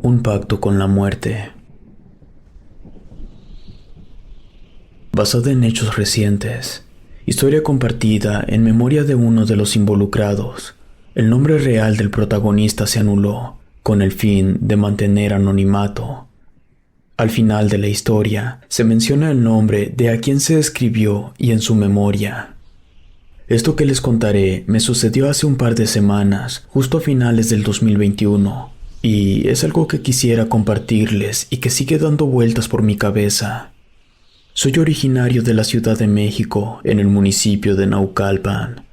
Un pacto con la muerte. Basada en hechos recientes. Historia compartida en memoria de uno de los involucrados. El nombre real del protagonista se anuló, con el fin de mantener anonimato. Al final de la historia, se menciona el nombre de a quien se escribió y en su memoria. Esto que les contaré me sucedió hace un par de semanas, justo a finales del 2021, y es algo que quisiera compartirles y que sigue dando vueltas por mi cabeza. Soy originario de la Ciudad de México, en el municipio de Naucalpan.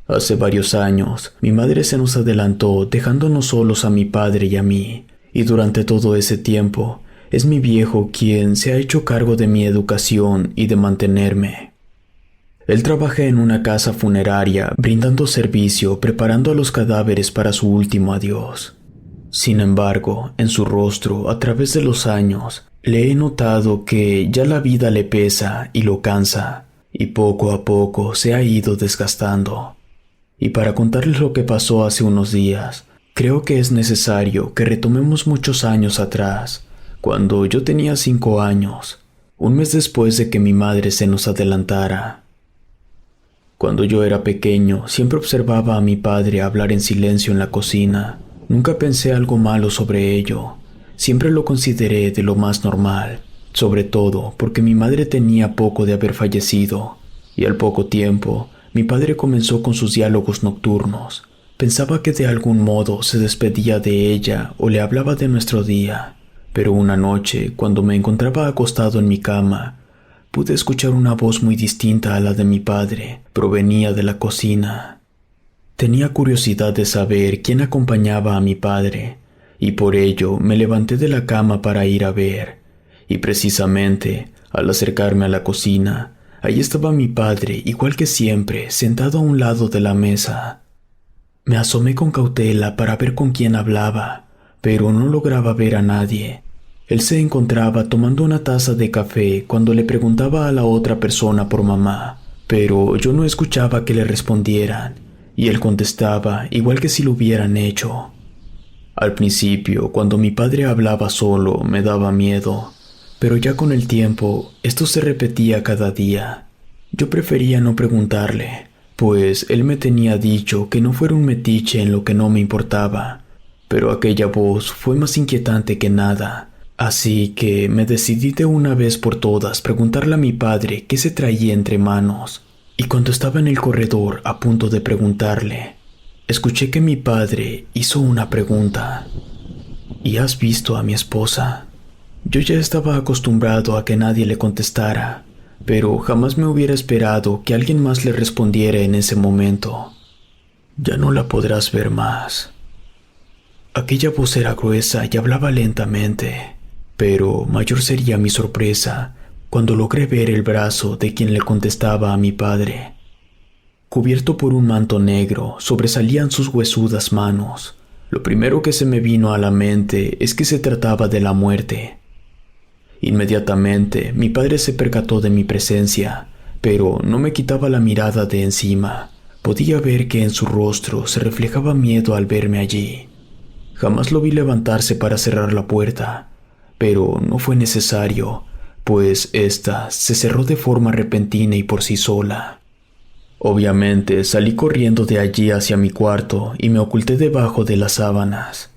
Hace varios años, mi madre se nos adelantó dejándonos solos a mi padre y a mí, y durante todo ese tiempo, es mi viejo quien se ha hecho cargo de mi educación y de mantenerme. Él trabaja en una casa funeraria, brindando servicio, preparando a los cadáveres para su último adiós. Sin embargo, en su rostro, a través de los años, le he notado que ya la vida le pesa y lo cansa, y poco a poco se ha ido desgastando. Y para contarles lo que pasó hace unos días, creo que es necesario que retomemos muchos años atrás, cuando yo tenía 5 años, un mes después de que mi madre se nos adelantara. Cuando yo era pequeño, siempre observaba a mi padre hablar en silencio en la cocina. Nunca pensé algo malo sobre ello. Siempre lo consideré de lo más normal, sobre todo porque mi madre tenía poco de haber fallecido, y al poco tiempo, mi padre comenzó con sus diálogos nocturnos. Pensaba que de algún modo se despedía de ella o le hablaba de nuestro día, pero una noche, cuando me encontraba acostado en mi cama, pude escuchar una voz muy distinta a la de mi padre. Provenía de la cocina. Tenía curiosidad de saber quién acompañaba a mi padre, y por ello me levanté de la cama para ir a ver. Y precisamente, al acercarme a la cocina, ahí estaba mi padre, igual que siempre, sentado a un lado de la mesa. Me asomé con cautela para ver con quién hablaba, pero no lograba ver a nadie. Él se encontraba tomando una taza de café cuando le preguntaba a la otra persona por mamá, pero yo no escuchaba que le respondieran, y él contestaba igual que si lo hubieran hecho. Al principio, cuando mi padre hablaba solo, me daba miedo, pero ya con el tiempo, esto se repetía cada día. Yo prefería no preguntarle, pues él me tenía dicho que no fuera un metiche en lo que no me importaba, pero aquella voz fue más inquietante que nada, así que me decidí de una vez por todas preguntarle a mi padre qué se traía entre manos. Y cuando estaba en el corredor a punto de preguntarle, escuché que mi padre hizo una pregunta. ¿Y has visto a mi esposa? Yo ya estaba acostumbrado a que nadie le contestara, pero jamás me hubiera esperado que alguien más le respondiera en ese momento. Ya no la podrás ver más. Aquella voz era gruesa y hablaba lentamente, pero mayor sería mi sorpresa cuando logré ver el brazo de quien le contestaba a mi padre. Cubierto por un manto negro, sobresalían sus huesudas manos. Lo primero que se me vino a la mente es que se trataba de la muerte. Inmediatamente, mi padre se percató de mi presencia, pero no me quitaba la mirada de encima. Podía ver que en su rostro se reflejaba miedo al verme allí. Jamás lo vi levantarse para cerrar la puerta, pero no fue necesario, pues ésta se cerró de forma repentina y por sí sola. Obviamente salí corriendo de allí hacia mi cuarto y me oculté debajo de las sábanas.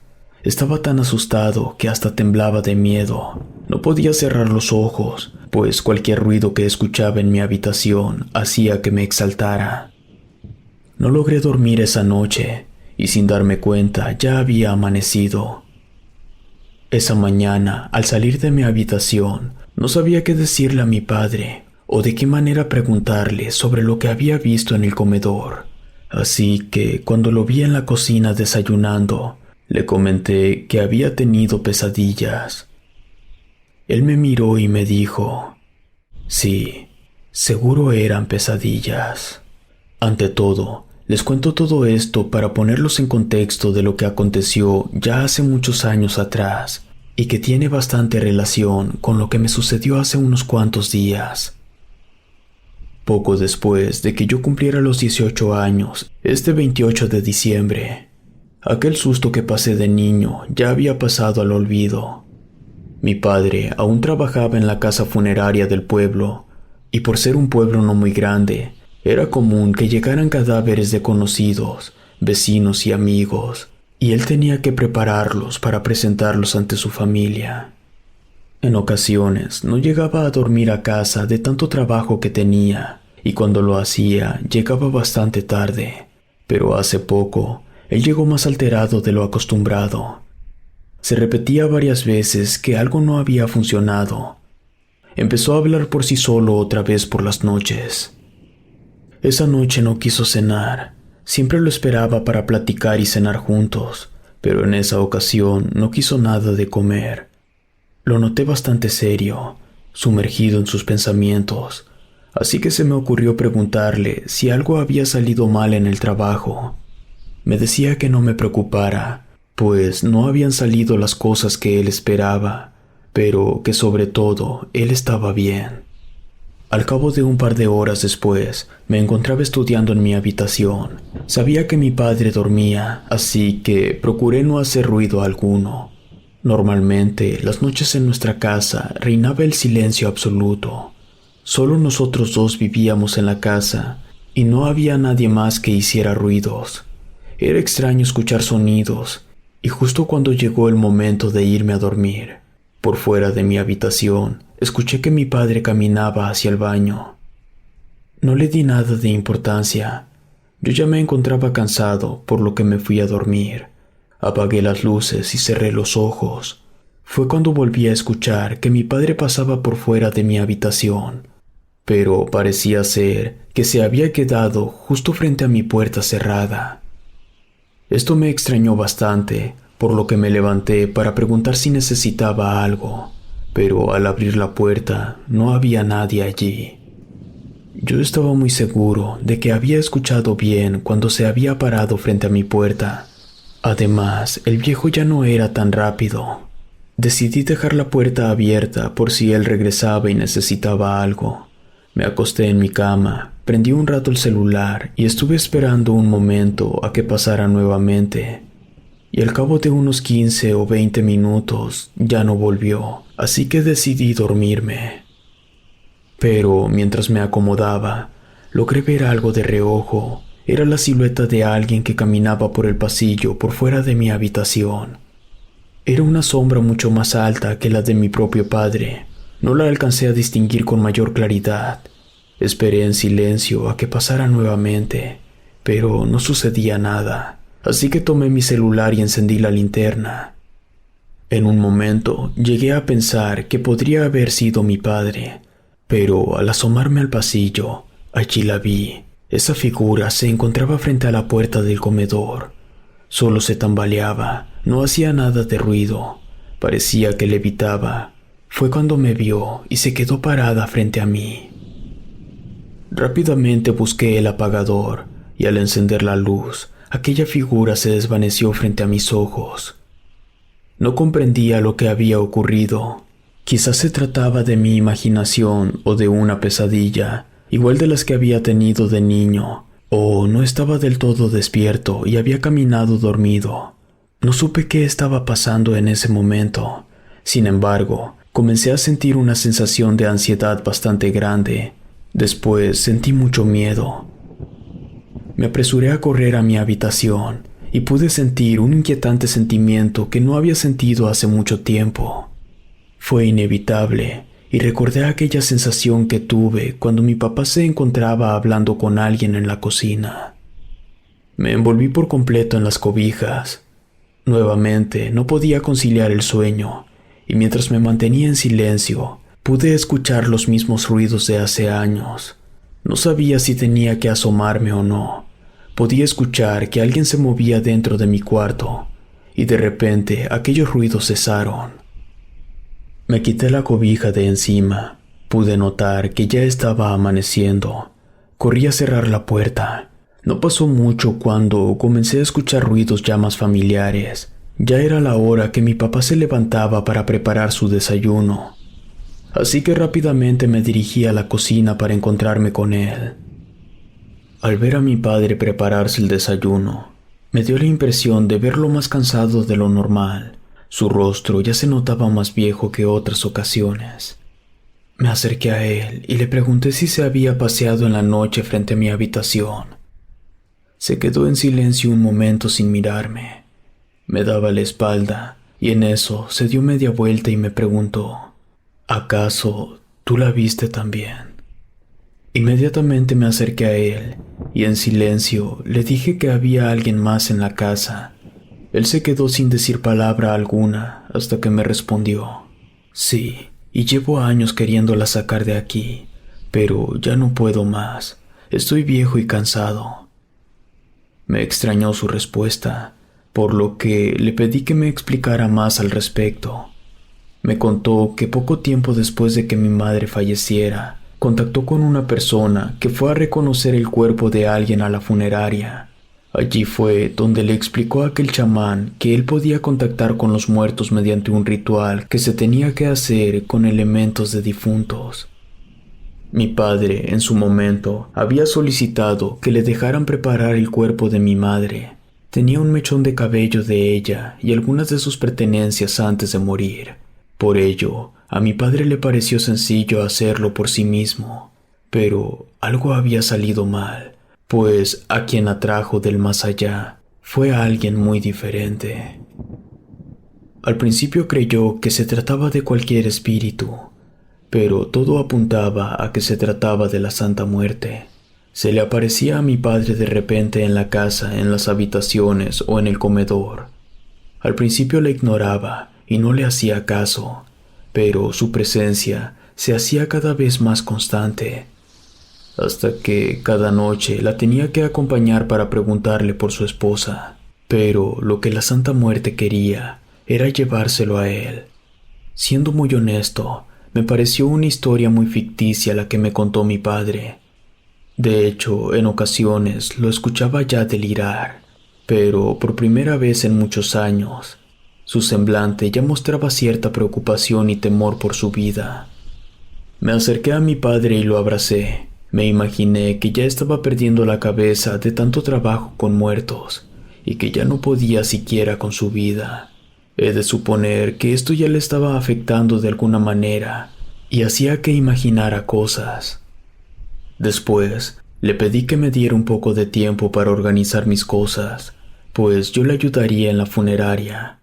Estaba tan asustado que hasta temblaba de miedo. No podía cerrar los ojos, pues cualquier ruido que escuchaba en mi habitación hacía que me exaltara. No logré dormir esa noche, y sin darme cuenta ya había amanecido. Esa mañana, al salir de mi habitación, no sabía qué decirle a mi padre, o de qué manera preguntarle sobre lo que había visto en el comedor. Así que, cuando lo vi en la cocina desayunando, le comenté que había tenido pesadillas. Él me miró y me dijo, sí, seguro eran pesadillas. Ante todo, les cuento todo esto para ponerlos en contexto de lo que aconteció ya hace muchos años atrás y que tiene bastante relación con lo que me sucedió hace unos cuantos días. Poco después de que yo cumpliera los 18 años, este 28 de diciembre, Aquel susto que pasé de niño ya había pasado al olvido. Mi padre aún trabajaba en la casa funeraria del pueblo, y por ser un pueblo no muy grande, era común que llegaran cadáveres de conocidos, vecinos y amigos, y él tenía que prepararlos para presentarlos ante su familia. En ocasiones no llegaba a dormir a casa de tanto trabajo que tenía, y cuando lo hacía llegaba bastante tarde, pero hace poco él llegó más alterado de lo acostumbrado. Se repetía varias veces que algo no había funcionado. Empezó a hablar por sí solo otra vez por las noches. Esa noche no quiso cenar. Siempre lo esperaba para platicar y cenar juntos, pero en esa ocasión no quiso nada de comer. Lo noté bastante serio, sumergido en sus pensamientos, así que se me ocurrió preguntarle si algo había salido mal en el trabajo. Me decía que no me preocupara, pues no habían salido las cosas que él esperaba, pero que sobre todo él estaba bien. Al cabo de un par de horas después, me encontraba estudiando en mi habitación. Sabía que mi padre dormía, así que procuré no hacer ruido alguno. Normalmente, las noches en nuestra casa reinaba el silencio absoluto. Solo nosotros dos vivíamos en la casa y no había nadie más que hiciera ruidos. Era extraño escuchar sonidos, y justo cuando llegó el momento de irme a dormir, por fuera de mi habitación, escuché que mi padre caminaba hacia el baño. No le di nada de importancia. Yo ya me encontraba cansado, por lo que me fui a dormir. Apagué las luces y cerré los ojos. Fue cuando volví a escuchar que mi padre pasaba por fuera de mi habitación, pero parecía ser que se había quedado justo frente a mi puerta cerrada. Esto me extrañó bastante, por lo que me levanté para preguntar si necesitaba algo, pero al abrir la puerta no había nadie allí. Yo estaba muy seguro de que había escuchado bien cuando se había parado frente a mi puerta. Además, el viejo ya no era tan rápido. Decidí dejar la puerta abierta por si él regresaba y necesitaba algo. Me acosté en mi cama, prendí un rato el celular y estuve esperando un momento a que pasara nuevamente. Y al cabo de unos 15 o 20 minutos ya no volvió, así que decidí dormirme. Pero mientras me acomodaba, logré ver algo de reojo. Era la silueta de alguien que caminaba por el pasillo por fuera de mi habitación. Era una sombra mucho más alta que la de mi propio padre. No la alcancé a distinguir con mayor claridad. Esperé en silencio a que pasara nuevamente, pero no sucedía nada, así que tomé mi celular y encendí la linterna. En un momento llegué a pensar que podría haber sido mi padre, pero al asomarme al pasillo, allí la vi. Esa figura se encontraba frente a la puerta del comedor. Solo se tambaleaba, no hacía nada de ruido. Parecía que levitaba. Fue cuando me vio y se quedó parada frente a mí. Rápidamente busqué el apagador y al encender la luz, aquella figura se desvaneció frente a mis ojos. No comprendía lo que había ocurrido. Quizás se trataba de mi imaginación o de una pesadilla, igual de las que había tenido de niño, o no estaba del todo despierto y había caminado dormido. No supe qué estaba pasando en ese momento. Sin embargo, comencé a sentir una sensación de ansiedad bastante grande. Después sentí mucho miedo. Me apresuré a correr a mi habitación y pude sentir un inquietante sentimiento que no había sentido hace mucho tiempo. Fue inevitable. Y recordé aquella sensación que tuve cuando mi papá se encontraba hablando con alguien en la cocina. Me envolví por completo en las cobijas. Nuevamente no podía conciliar el sueño, y mientras me mantenía en silencio, pude escuchar los mismos ruidos de hace años. No sabía si tenía que asomarme o no. Podía escuchar que alguien se movía dentro de mi cuarto, y de repente aquellos ruidos cesaron. Me quité la cobija de encima. Pude notar que ya estaba amaneciendo. Corrí a cerrar la puerta. No pasó mucho cuando comencé a escuchar ruidos ya más familiares. Ya era la hora que mi papá se levantaba para preparar su desayuno. Así que rápidamente me dirigí a la cocina para encontrarme con él. Al ver a mi padre prepararse el desayuno, Me dio la impresión de verlo más cansado de lo normal. Su rostro ya se notaba más viejo que otras ocasiones. Me acerqué a él y le pregunté si se había paseado en la noche frente a mi habitación. Se quedó en silencio un momento sin mirarme. Me daba la espalda y en eso se dio media vuelta y me preguntó: ¿acaso tú la viste también? Inmediatamente me acerqué a él y en silencio le dije que había alguien más en la casa. Él se quedó sin decir palabra alguna hasta que me respondió: sí, y llevo años queriéndola sacar de aquí, pero ya no puedo más. Estoy viejo y cansado. Me extrañó su respuesta, por lo que le pedí que me explicara más al respecto. Me contó que poco tiempo después de que mi madre falleciera, contactó con una persona que fue a reconocer el cuerpo de alguien a la funeraria. Allí fue donde le explicó a aquel chamán que él podía contactar con los muertos mediante un ritual que se tenía que hacer con elementos de difuntos. Mi padre, en su momento, había solicitado que le dejaran preparar el cuerpo de mi madre. Tenía un mechón de cabello de ella y algunas de sus pertenencias antes de morir. Por ello, a mi padre le pareció sencillo hacerlo por sí mismo, pero algo había salido mal, pues a quien atrajo del más allá fue a alguien muy diferente. Al principio creyó que se trataba de cualquier espíritu, pero todo apuntaba a que se trataba de la Santa Muerte. Se le aparecía a mi padre de repente en la casa, en las habitaciones o en el comedor. Al principio la ignoraba y no le hacía caso, pero su presencia se hacía cada vez más constante, hasta que cada noche la tenía que acompañar para preguntarle por su esposa. Pero lo que la Santa Muerte quería era llevárselo a él. Siendo muy honesto, me pareció una historia muy ficticia la que me contó mi padre. De hecho, en ocasiones lo escuchaba ya delirar, pero por primera vez en muchos años, su semblante ya mostraba cierta preocupación y temor por su vida. Me acerqué a mi padre y lo abracé. Me imaginé que ya estaba perdiendo la cabeza de tanto trabajo con muertos y que ya no podía siquiera con su vida. He de suponer que esto ya le estaba afectando de alguna manera y hacía que imaginara cosas. Después, le pedí que me diera un poco de tiempo para organizar mis cosas, pues yo le ayudaría en la funeraria.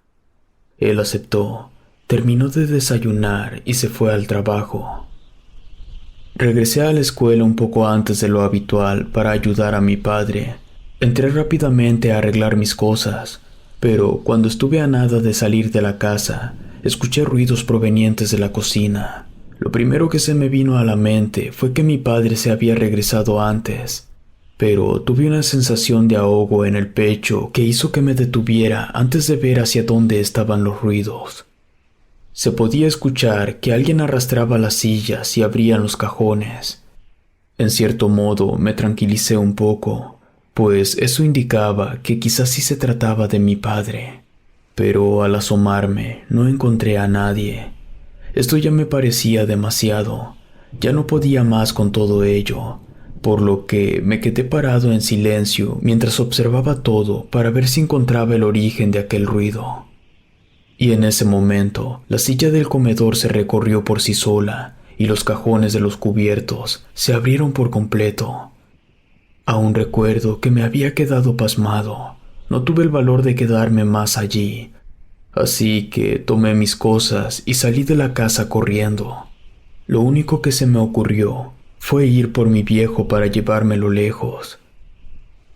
Él aceptó, terminó de desayunar y se fue al trabajo. Regresé a la escuela un poco antes de lo habitual para ayudar a mi padre. Entré rápidamente a arreglar mis cosas, pero cuando estuve a nada de salir de la casa, escuché ruidos provenientes de la cocina. Lo primero que se me vino a la mente fue que mi padre se había regresado antes, pero tuve una sensación de ahogo en el pecho que hizo que me detuviera antes de ver hacia dónde estaban los ruidos. Se podía escuchar que alguien arrastraba las sillas y abrían los cajones. En cierto modo me tranquilicé un poco, pues eso indicaba que quizás sí se trataba de mi padre. Pero al asomarme no encontré a nadie. Esto ya me parecía demasiado. Ya no podía más con todo ello, por lo que me quedé parado en silencio mientras observaba todo para ver si encontraba el origen de aquel ruido. Y en ese momento, la silla del comedor se recorrió por sí sola y los cajones de los cubiertos se abrieron por completo. Aún recuerdo que me había quedado pasmado. No tuve el valor de quedarme más allí, así que tomé mis cosas y salí de la casa corriendo. Lo único que se me ocurrió fue ir por mi viejo para llevármelo lejos.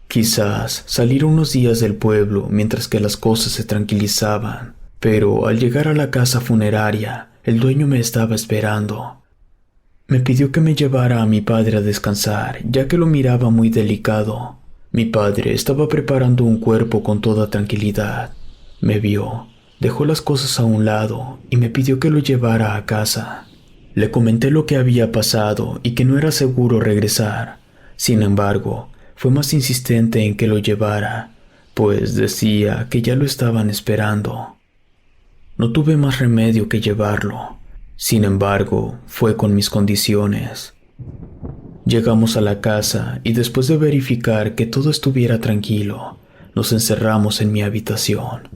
Quizás salir unos días del pueblo mientras que las cosas se tranquilizaban, pero al llegar a la casa funeraria, el dueño me estaba esperando. Me pidió que me llevara a mi padre a descansar, ya que lo miraba muy delicado. Mi padre estaba preparando un cuerpo con toda tranquilidad. Me vio, dejó las cosas a un lado y me pidió que lo llevara a casa. Le comenté lo que había pasado y que no era seguro regresar. Sin embargo, fue más insistente en que lo llevara, pues decía que ya lo estaban esperando. No tuve más remedio que llevarlo. Sin embargo, fue con mis condiciones. Llegamos a la casa y después de verificar que todo estuviera tranquilo, nos encerramos en mi habitación.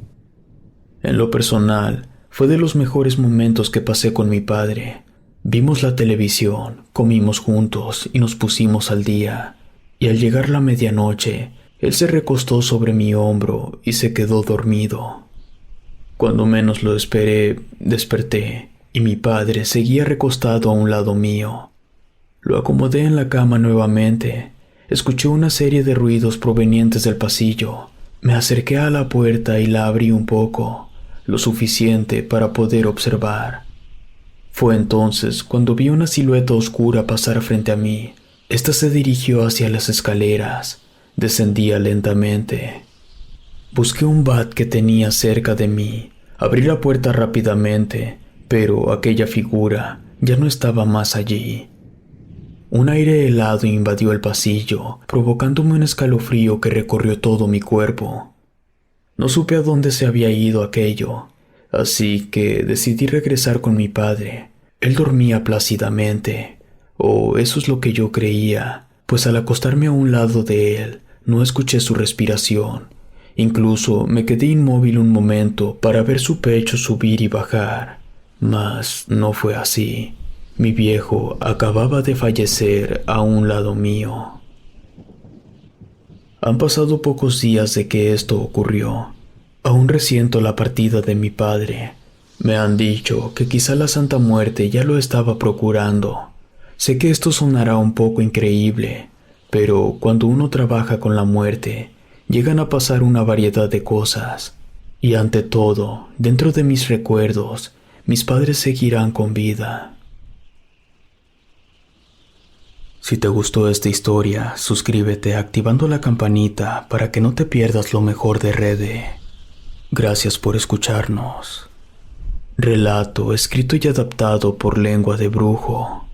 En lo personal, fue de los mejores momentos que pasé con mi padre. Vimos la televisión, comimos juntos y nos pusimos al día. Y al llegar la medianoche, él se recostó sobre mi hombro y se quedó dormido. Cuando menos lo esperé, desperté y mi padre seguía recostado a un lado mío. Lo acomodé en la cama nuevamente. Escuché una serie de ruidos provenientes del pasillo. Me acerqué a la puerta y la abrí un poco, lo suficiente para poder observar. Fue entonces cuando vi una silueta oscura pasar frente a mí. Esta se dirigió hacia las escaleras. Descendía lentamente. Busqué un bat que tenía cerca de mí. Abrí la puerta rápidamente, pero aquella figura ya no estaba más allí. Un aire helado invadió el pasillo, provocándome un escalofrío que recorrió todo mi cuerpo. No supe a dónde se había ido aquello, así que decidí regresar con mi padre. Él dormía plácidamente, o eso es lo que yo creía, pues al acostarme a un lado de él, no escuché su respiración. Incluso me quedé inmóvil un momento para ver su pecho subir y bajar. Mas no fue así. Mi viejo acababa de fallecer a un lado mío. Han pasado pocos días de que esto ocurrió. Aún resiento la partida de mi padre. Me han dicho que quizá la Santa Muerte ya lo estaba procurando. Sé que esto sonará un poco increíble, pero cuando uno trabaja con la muerte, llegan a pasar una variedad de cosas. Y ante todo, dentro de mis recuerdos, mis padres seguirán con vida. Si te gustó esta historia, suscríbete activando la campanita para que no te pierdas lo mejor de Rede. Gracias por escucharnos. Relato escrito y adaptado por Lengua de Brujo.